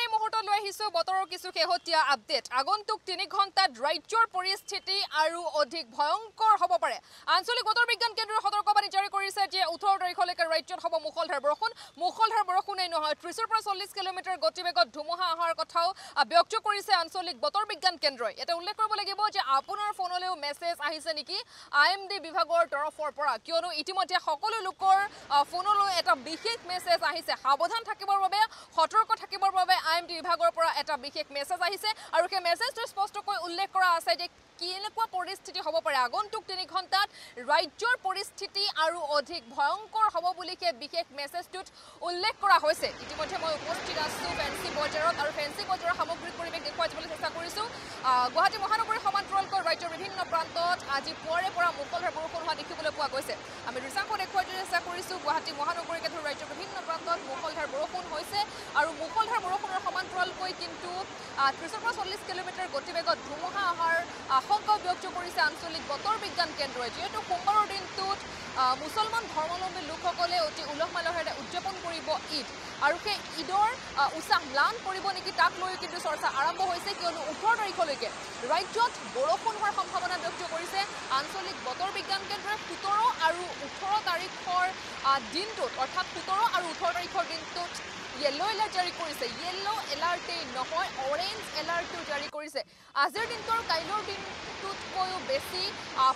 এই মুহূৰ্তত লৈ আহিছো বতৰৰ কিছু শেহতীয়া আপডেট আগন্তুক 3 ঘণ্টাত ৰাজ্যৰ পৰিস্থিতি আৰু অধিক ভয়ংকৰ হ'ব পাৰে আঞ্চলিক বতৰ বিজ্ঞান কেন্দ্ৰৰ সতৰ্কবাণী জাৰি কৰিছে যে 18 তাৰিখলৈকে ৰাজ্যত হ'ব মুখলধাৰ বৰষুণেই নহয় 30 পৰা 40 কিলোমিটাৰ গতিবেগত ধুমুহা অহাৰ কথাও ব্যক্ত কৰিছে আঞ্চলিক বতৰ বিজ্ঞান কেন্দ্ৰই এটা উল্লেখ কৰিব লাগিব যে আপোনাৰ ফোনলৈও মেছেজ আহিছে নেকি আইএমডি বিভাগৰ তৰফৰ পৰা কিয়নো ইতিমধ্যে সকলো লোকৰ ফোনলৈ এটা বিশেষ মেছেজ আহিছে সাৱধান থাকিবৰ বাবে সতৰ্ক থাকিবৰ বাবে আইএমডি বিভাগৰ পৰা এটা বিশেষ মেছেজ আহিছে আৰু সেই মেছেজটো স্পষ্টকৈ উল্লেখ কৰা আছে যে কেনেকুৱা পৰিস্থিতি হ'ব পাৰে আগন্তুক 3 ঘণ্টাত ৰাজ্যৰ পৰিস্থিতি আৰু অধিক ভয়ংকৰ হ'ব বুলি সেই বিশেষ মেছেজটোত উল্লেখ কৰা হৈছে ইতিমধ্যে মই উপস্থিত আছো ফেন্সি বজাৰত আৰু ফেন্সি বজাৰৰ সামগ্ৰিক পৰিৱেশ দেখুৱাই দিবলৈ চেষ্টা কৰিছো গুৱাহাটী মহানগৰীৰ সমান্তৰালকৈ ৰাজ্যৰ বিভিন্ন প্ৰান্তত আজি পুৱাৰে পৰা মুকলধাৰ বৰষুণ হোৱা দেখিবলৈ পোৱা গৈছে আমি দৃশ্যাংশ দেখুৱাই দিবলৈ চেষ্টা কৰিছো গুৱাহাটী মহানগৰীকে ধৰি ৰাজ্যৰ বিভিন্ন প্ৰান্তত মুকলধাৰ বৰষুণ হৈছে আৰু মুকলধাৰ বৰষুণৰ সমান্তৰালকৈ কিন্তু 30 পৰা 40 কিলোমিটাৰ গতিবেগত ধুমুহা অহাৰ আশংকা ব্যক্ত কৰিছে আঞ্চলিক বতৰ বিজ্ঞান কেন্দ্ৰই যেহেতু সোমবাৰৰ দিনটোত মুছলমান ধৰ্মাৱলম্বী লোকসকলে অতি উলহ মালহেৰে উদযাপন কৰিব ঈদ আৰু সেই ঈদৰ উৎসাহ ম্লান কৰিব নেকি তাক লৈ কিন্তু চৰ্চা আৰম্ভ হৈছে কিয়নো 18 তাৰিখলৈকে ৰাজ্যত বৰষুণ হোৱাৰ সম্ভাৱনা ব্যক্ত কৰিছে আঞ্চলিক বতৰ বিজ্ঞান কেন্দ্ৰই 17 আৰু 18 তাৰিখৰ দিনটোত অৰ্থাৎ 17 আৰু 18 তাৰিখৰ দিনটোত येलो एलार्ट जारी কৰিছে येलो एलार्टे নহয় অৰেঞ্জ এলাৰ্টটো জাৰি কৰিছে আজিৰ দিনটোৰ কাইলৰ দিনটোতকৈও বেছি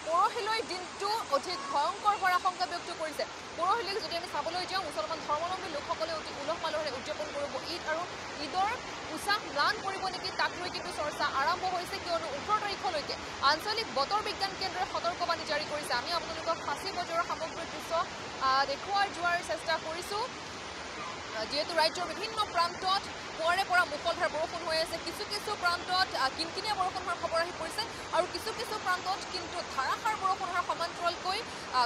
পৰহিলৈ দিনটো অধিক ভয়ংকৰ হোৱাৰ আশংকা ব্যক্ত কৰিছে পৰহিলৈ যদি আমি চাবলৈ যাওঁ মুছলমান ধৰ্মাৱলম্বী লোকসকলে অতি উলহ মালহেৰে উদযাপন কৰিব ঈদ আৰু ঈদৰ উৎসাহ ম্লান কৰিব নেকি তাক লৈ কিন্তু চৰ্চা আৰম্ভ হৈছে কিয়নো 18 তাৰিখলৈকে আঞ্চলিক বতৰ বিজ্ঞান কেন্দ্ৰই সতৰ্কবাণী জাৰি কৰিছে আমি আপোনালোকক ফাঁচী বজাৰৰ সামগ্ৰিক দৃশ্য দেখুৱাই যোৱাৰ চেষ্টা কৰিছোঁ যেহেতু ৰাজ্যৰ বিভিন্ন প্ৰান্তত পুৱাৰে পৰা মুকলধাৰ বৰষুণ হৈ আছে কিছু প্ৰান্তত কিনকিনীয়া বৰষুণ হোৱাৰ খবৰ আহি পৰিছে আৰু কিছু প্ৰান্তত কিন্তু ধাৰাসাৰ বৰষুণ হোৱাৰ সমান্তৰালকৈ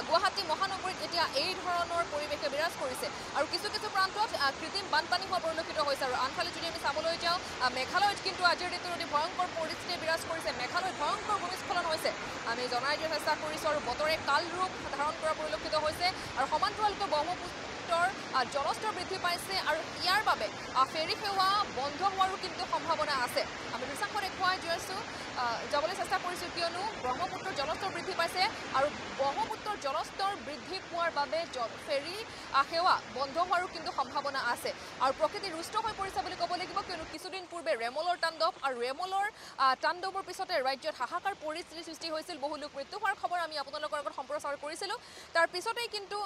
গুৱাহাটী মহানগৰীত এতিয়া এই ধৰণৰ পৰিৱেশে বিৰাজ কৰিছে আৰু কিছু প্ৰান্তত কৃত্ৰিম বানপানী হোৱা পৰিলক্ষিত হৈছে আৰু আনফালে যদি আমি চাবলৈ যাওঁ মেঘালয়ত কিন্তু আজিৰ দিনটোত অতি ভয়ংকৰ পৰিস্থিতি বিৰাজ কৰিছে মেঘালয়ত ভয়ংকৰ ভূমিস্খলন হৈছে আমি জনাই দিয়াৰ চেষ্টা কৰিছোঁ আৰু বতৰে কাল ৰূপ ধাৰণ কৰা পৰিলক্ষিত হৈছে আৰু সমান্তৰালকৈ ব্ৰহ্মপুত্ৰৰ জলস্তৰ বৃদ্ধি পাইছে আৰু ইয়াৰ বাবে ফেৰী সেৱা বন্ধ হোৱাৰো কিন্তু সম্ভাৱনা আছে আমি দৃশ্যাংশ দেখুৱাই যাবলৈ চেষ্টা কৰিছোঁ কিয়নো ব্ৰহ্মপুত্ৰৰ জলস্তৰ বৃদ্ধি পাইছে আৰু ব্ৰহ্মপুত্ৰৰ জলস্তৰ বৃদ্ধি পোৱাৰ বাবে ফেৰী সেৱা বন্ধ হোৱাৰো কিন্তু সম্ভাৱনা আছে আৰু প্ৰকৃতি ৰুষ্ট হৈ পৰিছে বুলি ক'ব লাগিব কিয়নো কিছুদিন পূৰ্বে ৰেমলৰ তাণ্ডৱ আৰু ৰেমলৰ তাণ্ডৱৰ পিছতে ৰাজ্যত হাহাকাৰ পৰিস্থিতিৰ সৃষ্টি হৈছিল বহু লোক মৃত্যু হোৱাৰ খবৰ আমি আপোনালোকৰ আগত সম্প্ৰচাৰ কৰিছিলোঁ তাৰ পিছতেই কিন্তু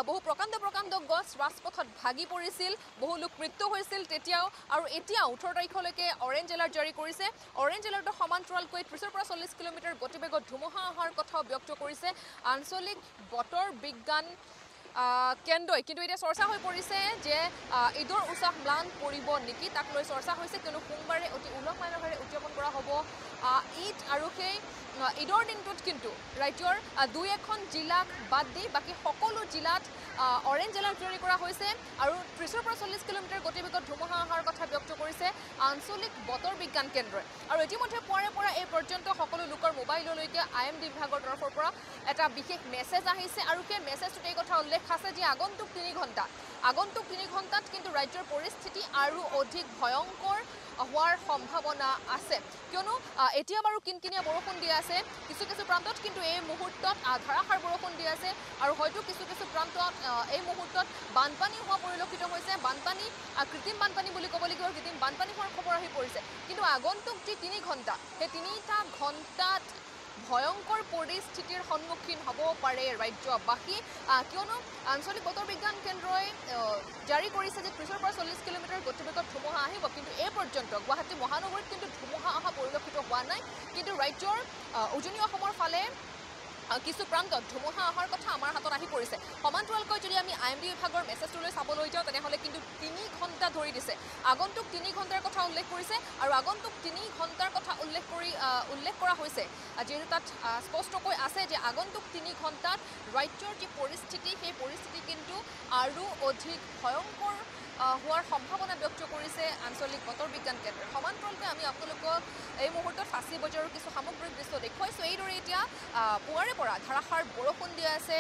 বহু প্ৰকাণ্ড গছ ৰাজপথত ভাগি পৰিছিল বহু লোক মৃত্যু হৈছিল তেতিয়াও আৰু এতিয়া 18 তাৰিখলৈকে অৰেঞ্জ এলাৰ্ট জাৰি কৰিছে অৰেঞ্জ এলাৰ্টৰ সমান্তৰালকৈ 30 পৰা 40 কিলোমিটাৰ গতিবেগত ধুমুহা অহাৰ কথাও ব্যক্ত কৰিছে আঞ্চলিক বতৰ বিজ্ঞান কেন্দ্ৰই কিন্তু এতিয়া চৰ্চা হৈ পৰিছে যে ঈদৰ উৎসাহ ম্লান পৰিব নেকি তাক লৈ চৰ্চা হৈছে কিয়নো সোমবাৰে অতি উলহ মালহেৰে উদযাপন কৰা হ'ব ঈদ আৰু সেই ঈদৰ দিনটোত কিন্তু ৰাজ্যৰ 2-1খন জিলাক বাদ দি বাকী সকলো জিলাত অৰেঞ্জ এলাৰ্ট জাৰি কৰা হৈছে আৰু 30 পৰা 40 কিলোমিটাৰ গতিবেগত ধুমুহা অহাৰ কথা ব্যক্ত কৰিছে আঞ্চলিক বতৰ বিজ্ঞান কেন্দ্ৰই আৰু ইতিমধ্যে পুৱাৰে পৰা এই পৰ্যন্ত সকলো লোকৰ মোবাইললৈকে আইএমডি বিভাগৰ তৰফৰ পৰা এটা বিশেষ মেছেজ আহিছে আৰু সেই মেছেজটোত এই কথা উল্লেখ আছে যে আগন্তুক 3 ঘণ্টাত কিন্তু ৰাজ্যৰ পৰিস্থিতি আৰু অধিক ভয়ংকৰ হোৱাৰ সম্ভাৱনা আছে কিয়নো এতিয়া বাৰু কিনকিনীয়া বৰষুণ দি আছে কিছু প্ৰান্তত কিন্তু এই মুহূৰ্তত ধাৰাসাৰ বৰষুণ দি আছে আৰু হয়তো কিছু প্ৰান্তত এই মুহূৰ্তত বানপানী হোৱা পৰিলক্ষিত হৈছে বানপানী কৃত্ৰিম বানপানী বুলি ক'ব লাগিব কৃত্ৰিম বানপানী হোৱাৰ খবৰ আহি পৰিছে কিন্তু আগন্তুক যি 3 ঘণ্টা সেই 3টা ঘণ্টাত ভয়ংকৰ পৰিস্থিতিৰ সন্মুখীন হ'ব পাৰে ৰাজ্যবাসী কিয়নো আঞ্চলিক বতৰ বিজ্ঞান কেন্দ্ৰই জাৰি কৰিছে যে 30 পৰা 40 কিলোমিটাৰ গতিবেগত ধুমুহা আহিব কিন্তু এই পৰ্যন্ত গুৱাহাটী মহানগৰীত কিন্তু ধুমুহা অহা পৰিলক্ষিত হোৱা নাই কিন্তু ৰাজ্যৰ উজনি অসমৰ ফালে কিছু প্ৰান্তত ধুমুহা অহাৰ কথা আমাৰ হাতত আহি পৰিছে সমান্তৰালকৈ যদি আমি আইএমডি বিভাগৰ মেছেজটোলৈ চাবলৈ যাওঁ তেনেহ'লে কিন্তু 3 ঘণ্টা ধৰি দিছে আগন্তুক 3 ঘণ্টাৰ কথা উল্লেখ কৰিছে আৰু আগন্তুক 3 ঘণ্টাৰ কথা উল্লেখ কৰা হৈছে যিহেতু তাত স্পষ্টকৈ আছে যে আগন্তুক 3 ঘণ্টাত ৰাজ্যৰ যি পৰিস্থিতি সেই পৰিস্থিতি কিন্তু আৰু অধিক ভয়ংকৰ হোৱাৰ সম্ভাৱনা ব্যক্ত কৰিছে আঞ্চলিক বতৰ বিজ্ঞান কেন্দ্ৰই সমান্তৰালকৈ আমি আপোনালোকক এই মুহূৰ্তত ফাঁচী বজাৰৰ কিছু সামগ্ৰিক দৃশ্য দেখুৱাইছোঁ এইদৰে এতিয়া পুৱাৰে পৰা ধাৰাসাৰ বৰষুণ দি আছে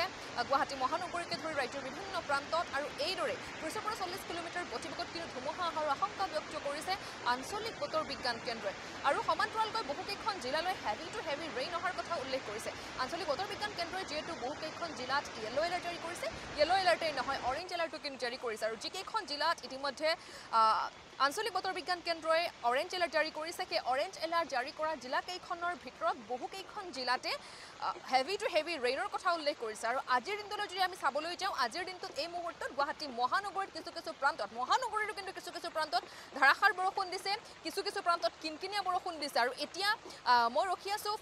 গুৱাহাটী মহানগৰীকে ধৰি ৰাজ্যৰ বিভিন্ন প্ৰান্তত আৰু এইদৰে 30 পৰা 40 কিলোমিটাৰ গতিবেগত কিন্তু ধুমুহা অহাৰ আশংকা ব্যক্ত কৰিছে আঞ্চলিক বতৰ বিজ্ঞান কেন্দ্ৰই আৰু সমান্তৰালকৈ বহুকেইখন জিলালৈ হেভি টু হেভি ৰেইন অহাৰ কথা উল্লেখ কৰিছে আঞ্চলিক বতৰ বিজ্ঞান কেন্দ্ৰই যিহেতু বহুকেইখন জিলাত য়েলো এলাৰ্ট জাৰি কৰিছে য়েলো এলাৰ্টেই নহয় অৰেঞ্জ এলাৰ্টটো কিন্তু জাৰি কৰিছে আৰু যিকেইখন জিলাত ইতিমধ্যে আঞ্চলিক বতৰ বিজ্ঞান কেন্দ্ৰই অৰেঞ্জ এলাৰ্ট জাৰি কৰিছে সেই অৰেঞ্জ এলাৰ্ট জাৰি কৰা জিলাকেইখনৰ ভিতৰত বহুকেইখন জিলাতে হেভি টু হেভি ৰেইনৰ কথা উল্লেখ কৰিছে আৰু আজিৰ দিনটোলৈ যদি আমি চাবলৈ যাওঁ আজিৰ দিনটোত এই মুহূৰ্তত গুৱাহাটী মহানগৰীত কিছু প্ৰান্তত মহানগৰীৰো কিন্তু কিছু প্ৰান্তত ধাৰাসাৰ বৰষুণ দিছে কিছু প্ৰান্তত কিনকিনীয়া বৰষুণ দিছে আৰু এতিয়া মই ৰখি আছোঁ